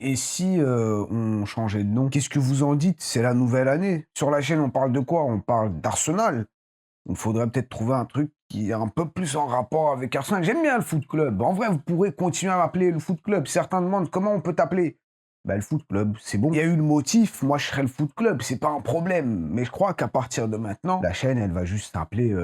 Et si on changeait de nom? Qu'est-ce que vous en dites? C'est la nouvelle année. Sur la chaîne, on parle de quoi? On parle d'Arsenal. Il faudrait peut-être trouver un truc qui est un peu plus en rapport avec Arsenal. J'aime bien le foot club. En vrai, vous pourrez continuer à m'appeler le foot club. Certains demandent comment on peut t'appeler. Bah, le foot club, c'est bon. Il y a eu le motif, moi je serai le foot club, c'est pas un problème. Mais je crois qu'à partir de maintenant, la chaîne, elle va juste s'appeler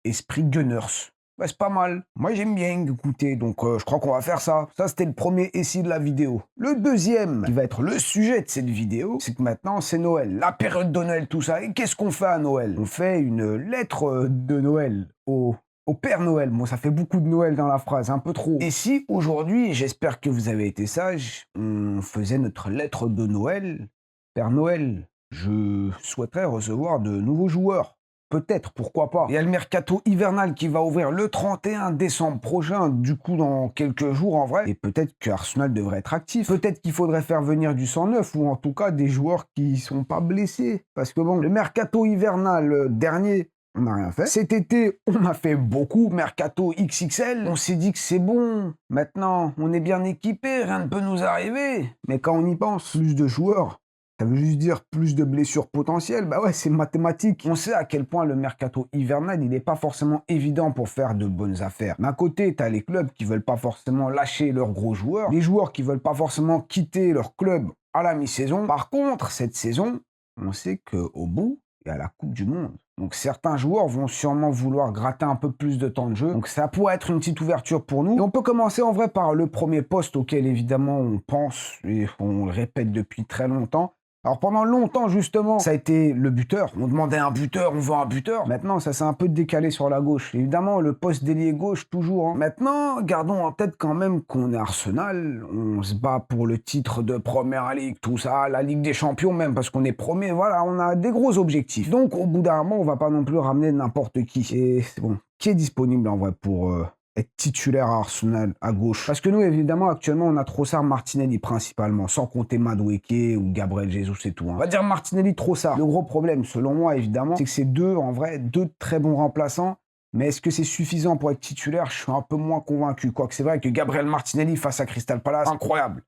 Esprit Gunners. Bah, c'est pas mal. Moi j'aime bien écouter, donc je crois qu'on va faire ça. Ça, c'était le premier essai de la vidéo. Le deuxième, qui va être le sujet de cette vidéo, c'est que maintenant c'est Noël, la période de Noël, tout ça. Et qu'est-ce qu'on fait à Noël? On fait une lettre de Noël au Père Noël. Bon, ça fait beaucoup de Noël dans la phrase, un peu trop. Et si aujourd'hui, j'espère que vous avez été sage, on faisait notre lettre de Noël, Père Noël, je souhaiterais recevoir de nouveaux joueurs. Peut-être, pourquoi pas. Il y a le mercato hivernal qui va ouvrir le 31 décembre prochain, du coup dans quelques jours en vrai. Et peut-être que Arsenal devrait être actif. Peut-être qu'il faudrait faire venir du 109 ou en tout cas des joueurs qui sont pas blessés. Parce que bon, le mercato hivernal dernier, on n'a rien fait. Cet été, on a fait beaucoup, mercato XXL. On s'est dit que c'est bon. Maintenant, on est bien équipé, rien ne peut nous arriver. Mais quand on y pense, plus de joueurs, ça veut juste dire plus de blessures potentielles. Bah ouais, c'est mathématique. On sait à quel point le mercato hivernal, il n'est pas forcément évident pour faire de bonnes affaires. D'un côté, tu as les clubs qui veulent pas forcément lâcher leurs gros joueurs, les joueurs qui veulent pas forcément quitter leur club à la mi-saison. Par contre, cette saison, on sait qu'au bout, il y a la Coupe du Monde. Donc certains joueurs vont sûrement vouloir gratter un peu plus de temps de jeu. Donc ça pourrait être une petite ouverture pour nous. Et on peut commencer en vrai par le premier poste auquel évidemment on pense et on le répète depuis très longtemps. Alors pendant longtemps justement, ça a été le buteur. On demandait un buteur, on veut un buteur. Maintenant, ça s'est un peu décalé sur la gauche. Évidemment, le poste d'ailier gauche toujours. Hein. Maintenant, gardons en tête quand même qu'on est Arsenal. On se bat pour le titre de Première Ligue, tout ça, la Ligue des Champions même, parce qu'on est premier. Voilà, on a des gros objectifs. Donc au bout d'un moment, on va pas non plus ramener n'importe qui. Et c'est bon, qui est disponible en vrai pour être titulaire à Arsenal à gauche. Parce que nous, évidemment, actuellement, on a Trossard, Martinelli principalement, sans compter Madueke ou Gabriel Jesus et tout. Hein. On va dire Martinelli, Trossard. Le gros problème, selon moi, évidemment, c'est que c'est deux, en vrai, deux très bons remplaçants. Mais est-ce que c'est suffisant pour être titulaire? Je suis un peu moins convaincu. Quoique c'est vrai que Gabriel Martinelli face à Crystal Palace, incroyable.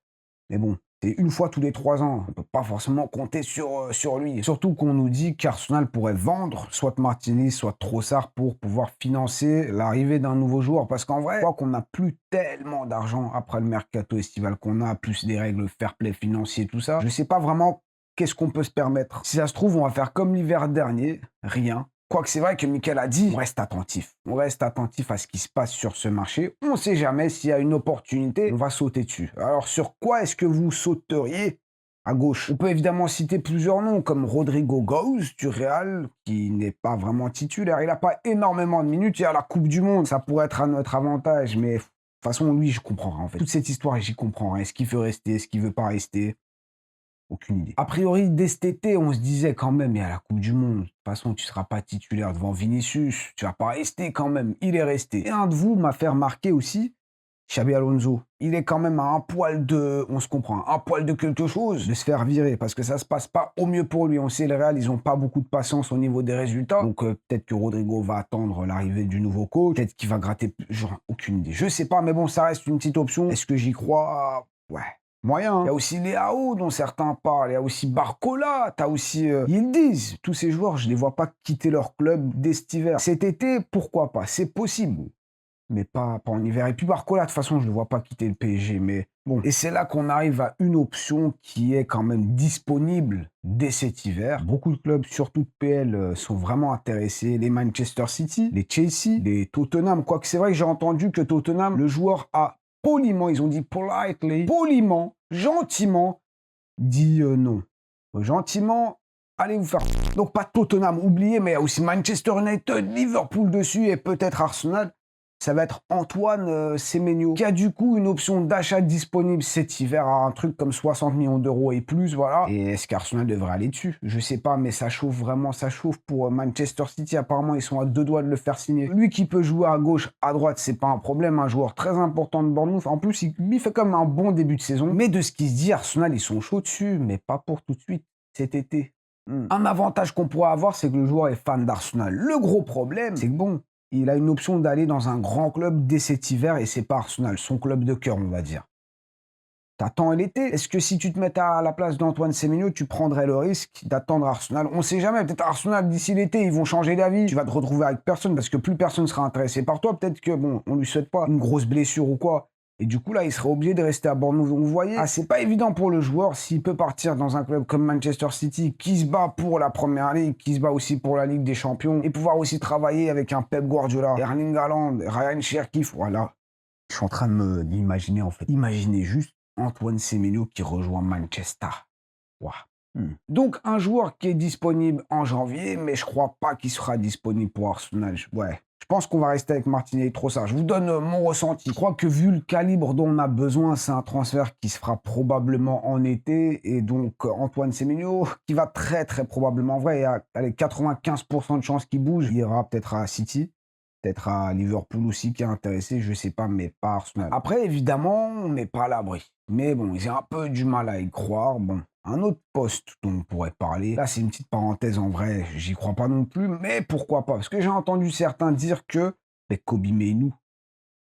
Mais bon, c'est une fois tous les 3 ans. On ne peut pas forcément compter sur lui. Surtout qu'on nous dit qu'Arsenal pourrait vendre soit Martinelli, soit Trossard pour pouvoir financer l'arrivée d'un nouveau joueur. Parce qu'en vrai, je crois qu'on n'a plus tellement d'argent après le mercato estival qu'on a, plus des règles fair play financier, tout ça. Je ne sais pas vraiment qu'est-ce qu'on peut se permettre. Si ça se trouve, on va faire comme l'hiver dernier, rien. Quoique c'est vrai que Mikel a dit, on reste attentif. On reste attentif à ce qui se passe sur ce marché. On ne sait jamais s'il y a une opportunité, on va sauter dessus. Alors sur quoi est-ce que vous sauteriez à gauche? On peut évidemment citer plusieurs noms, comme Rodrigo Goes du Real, qui n'est pas vraiment titulaire. Il n'a pas énormément de minutes. Il y a la Coupe du Monde, ça pourrait être à notre avantage. Mais de toute façon, lui, je comprends rien en fait. Toute cette histoire, j'y comprends rien. Est-ce qu'il veut rester? Est-ce qu'il veut pas rester? Aucune idée. A priori, dès cet été, on se disait quand même, il y a la Coupe du Monde. De toute façon, tu ne seras pas titulaire devant Vinicius. Tu vas pas rester quand même. Il est resté. Et un de vous m'a fait remarquer aussi, Xabi Alonso. Il est quand même à un poil de, on se comprend, un poil de quelque chose de se faire virer parce que ça se passe pas au mieux pour lui. On sait, le Real, ils ont pas beaucoup de patience au niveau des résultats. Donc peut-être que Rodrigo va attendre l'arrivée du nouveau coach. Peut-être qu'il va gratter, genre, aucune idée. Je sais pas, mais bon, ça reste une petite option. Est-ce que j'y crois? Ouais. Moyen. Il y a aussi Leao dont certains parlent. Il y a aussi Barcola. Tu as aussi Yildiz. Tous ces joueurs, je ne les vois pas quitter leur club dès cet hiver. Cet été, pourquoi pas? C'est possible. Mais pas en hiver. Et puis Barcola, de toute façon, je ne le vois pas quitter le PSG. Mais bon. Et c'est là qu'on arrive à une option qui est quand même disponible dès cet hiver. Beaucoup de clubs, surtout de PL, sont vraiment intéressés. Les Manchester City, les Chelsea, les Tottenham. Quoique c'est vrai que j'ai entendu que Tottenham, le joueur a poliment, ils ont dit politely, poliment, gentiment, dit non. Gentiment, allez vous faire... Donc pas Tottenham, oubliez, mais il y a aussi Manchester United, Liverpool dessus et peut-être Arsenal. Ça va être Antoine Semenyo, qui a du coup une option d'achat disponible cet hiver à un truc comme 60 millions d'euros et plus, voilà. Et est-ce qu'Arsenal devrait aller dessus? Je sais pas, mais ça chauffe vraiment, ça chauffe pour Manchester City. Apparemment, ils sont à 2 doigts de le faire signer. Lui qui peut jouer à gauche, à droite, c'est pas un problème. Un joueur très important de Bournemouth. En plus, il fait comme un bon début de saison. Mais de ce qui se dit, Arsenal, ils sont chauds dessus, mais pas pour tout de suite, cet été. Un avantage qu'on pourrait avoir, c'est que le joueur est fan d'Arsenal. Le gros problème, c'est que bon, il a une option d'aller dans un grand club dès cet hiver et c'est pas Arsenal, son club de cœur, on va dire. T'attends l'été. Est-ce que si tu te mettais à la place d'Antoine Semenyo, tu prendrais le risque d'attendre Arsenal? On sait jamais, peut-être Arsenal, d'ici l'été, ils vont changer d'avis. Tu vas te retrouver avec personne parce que plus personne sera intéressé par toi. Peut-être que, bon, on lui souhaite pas une grosse blessure ou quoi. Et du coup, là, il serait obligé de rester à Bournemouth. Donc, vous voyez, c'est pas évident pour le joueur s'il peut partir dans un club comme Manchester City, qui se bat pour la Première Ligue, qui se bat aussi pour la Ligue des Champions, et pouvoir aussi travailler avec un Pep Guardiola, Erling Haaland, Ryan Cherki. Voilà. Je suis en train de l'imaginer, en fait. Imaginez juste Antoine Semenyo qui rejoint Manchester. Waouh. Donc, un joueur qui est disponible en janvier, mais je crois pas qu'il sera disponible pour Arsenal. Ouais. Je pense qu'on va rester avec Martinelli Trossard. Je vous donne mon ressenti. Je crois que vu le calibre dont on a besoin, c'est un transfert qui se fera probablement en été. Et donc, Antoine Semenyo, qui va très très probablement, en vrai, il y a 95% de chances qu'il bouge. Il ira peut-être à City. Peut-être à Liverpool aussi qui est intéressé, je sais pas, mais pas Arsenal. Après, évidemment, on n'est pas à l'abri. Mais bon, j'ai un peu du mal à y croire. Bon, un autre poste dont on pourrait parler, là c'est une petite parenthèse en vrai, j'y crois pas non plus, mais pourquoi pas? Parce que j'ai entendu certains dire que Kobe Mainoo,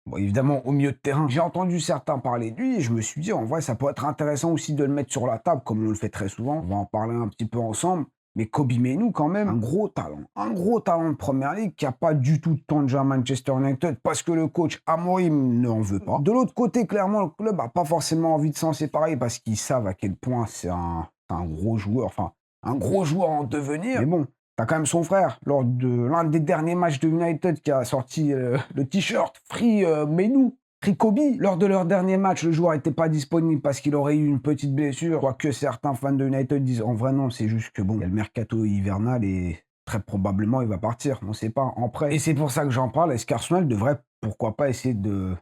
bon, évidemment au milieu de terrain, j'ai entendu certains parler de lui et je me suis dit en vrai ça peut être intéressant aussi de le mettre sur la table comme on le fait très souvent. On va en parler un petit peu ensemble. Mais Kobe Mainoo, quand même, un gros talent de Première Ligue qui n'a pas du tout de temps de jeu à Manchester United parce que le coach Amorim n'en veut pas. De l'autre côté, clairement, le club n'a pas forcément envie de s'en séparer parce qu'ils savent à quel point c'est un gros joueur, enfin, un gros joueur en devenir. Mais bon, t'as quand même son frère, lors de l'un des derniers matchs de United, qui a sorti le t-shirt Free Mainoo. Kobe, lors de leur dernier match, le joueur n'était pas disponible parce qu'il aurait eu une petite blessure. Quoique certains fans de United disent en vrai non, c'est juste que bon, il y a le mercato hivernal et très probablement il va partir. On ne sait pas en prêt. Et c'est pour ça que j'en parle. Est-ce qu'Arsenal devrait pourquoi pas essayer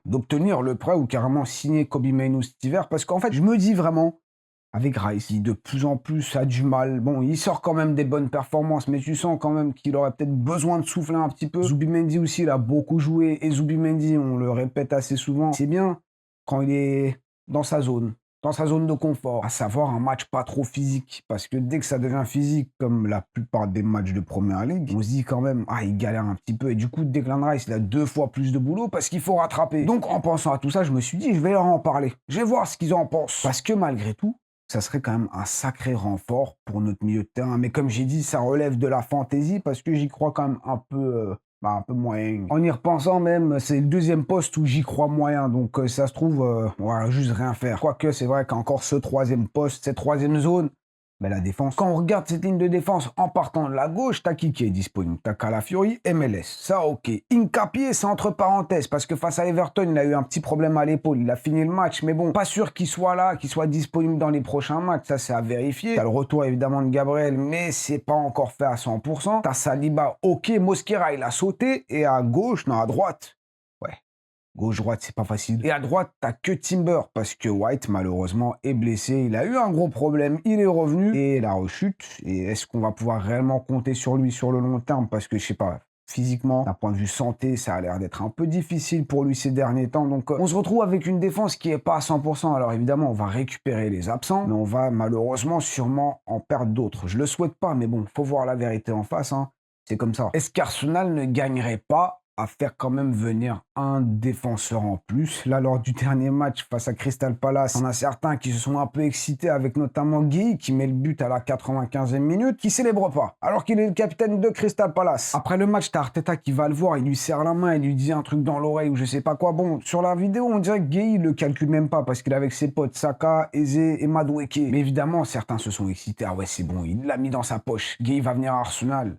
d'obtenir le prêt ou carrément signer Kobe Mainoo cet hiver? Parce qu'en fait, je me dis vraiment, avec Rice, qui de plus en plus a du mal. Bon, il sort quand même des bonnes performances, mais tu sens quand même qu'il aurait peut-être besoin de souffler un petit peu. Zubimendi aussi, il a beaucoup joué. Et Zubimendi, on le répète assez souvent, c'est bien quand il est dans sa zone de confort, à savoir un match pas trop physique. Parce que dès que ça devient physique, comme la plupart des matchs de Première Ligue, on se dit quand même, ah, il galère un petit peu. Et du coup, Declan Rice, il a 2 fois plus de boulot parce qu'il faut rattraper. Donc, en pensant à tout ça, je me suis dit, je vais leur en parler. Je vais voir ce qu'ils en pensent. Parce que malgré tout, ça serait quand même un sacré renfort pour notre milieu de terrain. Mais comme j'ai dit, ça relève de la fantaisie parce que j'y crois quand même un peu moyen. En y repensant même, c'est le deuxième poste où j'y crois moyen. Donc ça se trouve, on va juste rien faire. Quoique c'est vrai qu'encore ce troisième poste, cette troisième zone, mais la défense, quand on regarde cette ligne de défense en partant de la gauche, t'as qui est disponible? T'as Calafiori, MLS, ça ok. Hincapié, c'est entre parenthèses, parce que face à Everton, il a eu un petit problème à l'épaule, il a fini le match, mais bon, pas sûr qu'il soit là, qu'il soit disponible dans les prochains matchs, ça c'est à vérifier. T'as le retour évidemment de Gabriel, mais c'est pas encore fait à 100%. T'as Saliba, ok, Mosquera, il a sauté, et à gauche, non, à droite, ouais. Gauche-droite, c'est pas facile. Et à droite, t'as que Timber, parce que White, malheureusement, est blessé. Il a eu un gros problème, il est revenu, et la rechute. Et est-ce qu'on va pouvoir réellement compter sur lui sur le long terme? Parce que, je sais pas, physiquement, d'un point de vue santé, ça a l'air d'être un peu difficile pour lui ces derniers temps. Donc, on se retrouve avec une défense qui est pas à 100%. Alors, évidemment, on va récupérer les absents, mais on va malheureusement sûrement en perdre d'autres. Je le souhaite pas, mais bon, faut voir la vérité en face, hein. C'est comme ça. Est-ce qu'Arsenal ne gagnerait pas à faire quand même venir un défenseur en plus? Là, lors du dernier match face à Crystal Palace, on a certains qui se sont un peu excités, avec notamment Guy, qui met le but à la 95e minute, qui célèbre pas, alors qu'il est le capitaine de Crystal Palace. Après le match, t'as Arteta qui va le voir, il lui serre la main, il lui dit un truc dans l'oreille ou je sais pas quoi. Bon, sur la vidéo, on dirait que Guy, il le calcule même pas, parce qu'il est avec ses potes Saka, Eze et Madueke. Mais évidemment, certains se sont excités. Ah ouais, c'est bon, il l'a mis dans sa poche. Guy va venir à Arsenal.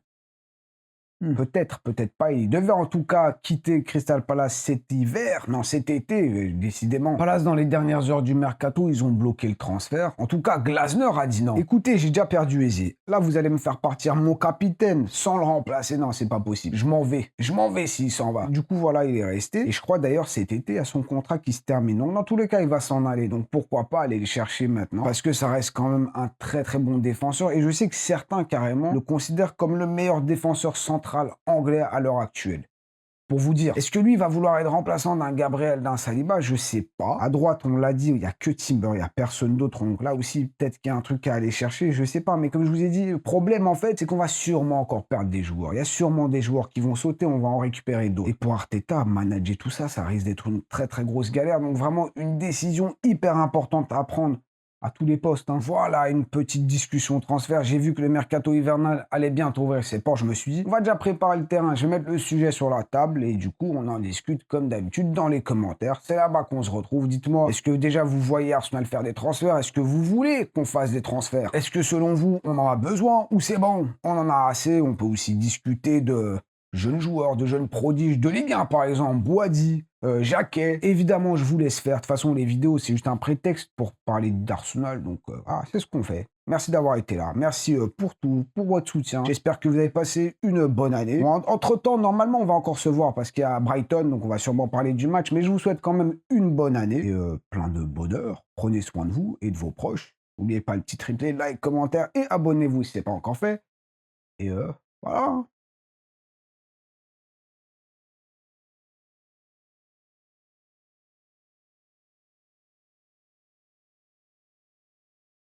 Peut-être, peut-être pas. Il devait en tout cas quitter Crystal Palace cet hiver. Non, cet été, décidément. Palace, dans les dernières heures du mercato, ils ont bloqué le transfert. En tout cas, Glasner a dit non. Écoutez, j'ai déjà perdu Eze. Là, vous allez me faire partir mon capitaine sans le remplacer. Non, c'est pas possible. Je m'en vais. Je m'en vais s'il s'en va. Du coup, voilà, il est resté. Et je crois d'ailleurs cet été, à son contrat qui se termine. Donc, dans tous les cas, il va s'en aller. Donc, pourquoi pas aller le chercher maintenant? Parce que ça reste quand même un très très bon défenseur. Et je sais que certains, carrément, le considèrent comme le meilleur défenseur central anglais à l'heure actuelle. pour vous dire. Est-ce que lui va vouloir être remplaçant d'un Gabriel, d'un Saliba? Je sais pas. À droite, on l'a dit, il y a que Timber, il y a personne d'autre. Donc là aussi, peut-être qu'il y a un truc à aller chercher, je sais pas. Mais comme je vous ai dit, le problème, en fait, c'est qu'on va sûrement encore perdre des joueurs. Il y a sûrement des joueurs qui vont sauter, on va en récupérer d'autres. Et pour Arteta, manager tout ça, ça risque d'être une très très grosse galère. Donc vraiment, une décision hyper importante à prendre à tous les postes, hein. Voilà, une petite discussion transfert. J'ai vu que le mercato hivernal allait bientôt ouvrir ses portes. Je me suis dit, on va déjà préparer le terrain. Je vais mettre le sujet sur la table et du coup, on en discute comme d'habitude dans les commentaires. C'est là-bas qu'on se retrouve. Dites-moi, est-ce que déjà vous voyez Arsenal faire des transferts? Est-ce que vous voulez qu'on fasse des transferts? Est-ce que selon vous, on en a besoin ou c'est bon? On en a assez. On peut aussi discuter de jeunes joueurs, de jeunes prodiges de Ligue 1, par exemple, Boadi, Jacquet. Évidemment, je vous laisse faire. De toute façon, les vidéos, c'est juste un prétexte pour parler d'Arsenal. Donc, voilà, c'est ce qu'on fait. Merci d'avoir été là. Merci pour tout, pour votre soutien. J'espère que vous avez passé une bonne année. Bon, entre-temps, normalement, on va encore se voir parce qu'il y a Brighton, donc on va sûrement parler du match. Mais je vous souhaite quand même une bonne année et plein de bonheur. Prenez soin de vous et de vos proches. N'oubliez pas le petit triplé, like, commentaire et abonnez-vous si ce n'est pas encore fait. Et voilà.